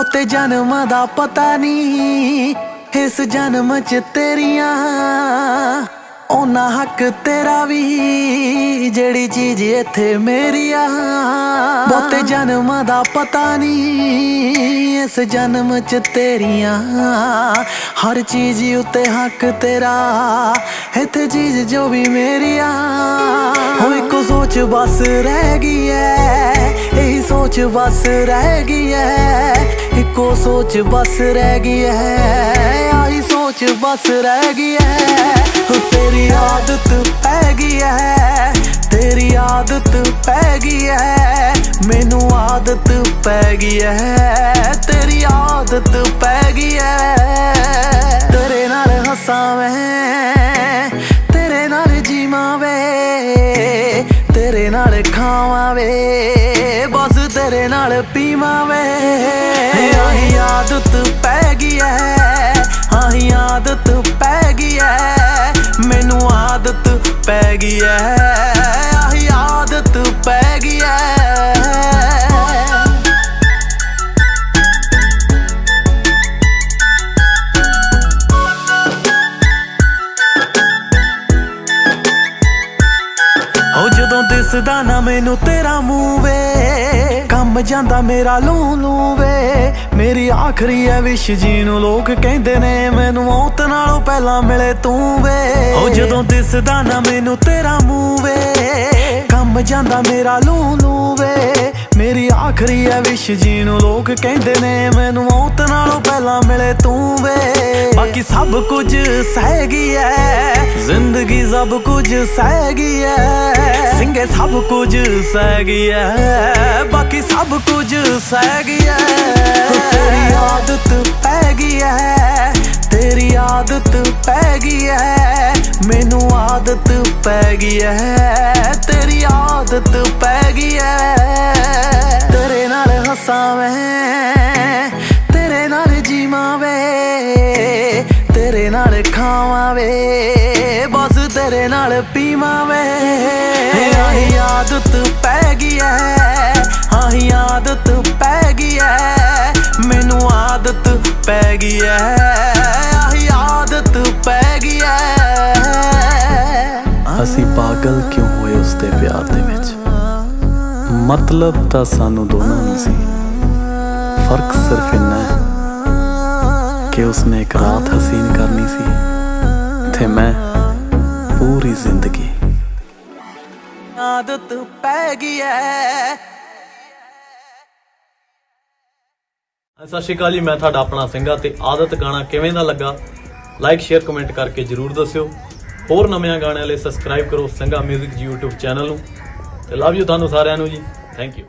बहुते जन्म दा पता नहीं, इस जन्म च तेरियां ओना हक तेरा भी जेड़ी चीज इत्थे मेरी आ। बहुते जन्म दा पता नहीं, इस जन्म च तेरियां हर चीज उत्ते हक तेरा, इत्थे चीज जो भी मेरी आ। हो इको सोच बस रह गई है, यही सोच बस रह गई है, इको सोच बस रह गई है, आई सोच बस रह गई है। तेरी आदत पै गई है, तेरी आदत पै गई है, मैनू आदत पै गई है, तेरी आदत पै गई है। तेरे नाल हसां मैं, तेरे नाल जीवां वे, तेरे नाल खावां वे, बस तेरे नाल पीवां वे। आही आदत पै गई है, आही आदत पै गई है, मैनू आदत पै गई है, आही आदत पै गई है। हो जदों दिसदा ना मैनू तेरा मूंह वे, कम जांदा मेरा लू लू वे, मेरी आखरी है विश जीनू लोग कहंदे ने, मैनू मौत नालों पहला मिले तू वे। हो जदों दिसदा ना मैनू तेरा मूंह वे, कम जांदा मेरा लू लू वे, मेरी आखरी है विश जीनू लोग कहंदे ने, मैनू मौत नालों पहला मिले तू वे। बाकी सब कुछ सह गई है, जिंदगी सब कुछ सह गई है, सिंगे सब कुछ सह गई है, बाकी सब कुछ सह गई है। तेरी आदत पै गई है, तेरी आदत पै गई है, मैनू आदत पै गई है, तेरी आदत पै गई है। तेरे नाल हसां मैं, तेरे नाल जीवां वे, तेरे नाल खावां वे, बस तेरे नाल पीवां वे। आही आदत पै गई है, आही आदत पै गई है, मैनू आदत पै गई है, आही आदत पै गई है। असी पागल क्यों होए उसदे प्यार दे विच, मतलब तां सानू दोनों नूं सी, फर्क सिर्फ इन्ना है कि उसने एक रात हसीन करनी सी ते मैं पूरी जिंदगी। आदत पै गई है। ਸਤਿ ਸ਼੍ਰੀ ਅਕਾਲ ਜੀ, ਮੈਂ ਤੁਹਾਡਾ ਆਪਣਾ ਸਿੰਘਾ ਤੇ ਆਦਤ ਗਾਣਾ ਕਿਵੇਂ ਦਾ ਲੱਗਾ ਲਾਈਕ ਸ਼ੇਅਰ ਕਮੈਂਟ ਕਰਕੇ ਜਰੂਰ ਦੱਸਿਓ। ਹੋਰ ਨਵੇਂ ਗਾਣਿਆਂ ਲਈ ਸਬਸਕ੍ਰਾਈਬ ਕਰੋ ਸਿੰਘਾ ਮਿਊਜ਼ਿਕ YouTube ਚੈਨਲ ਨੂੰ ਤੇ ਲਵ ਯੂ ਤੁਹਾਨੂੰ ਸਾਰਿਆਂ ਨੂੰ ਜੀ, ਥੈਂਕ ਯੂ।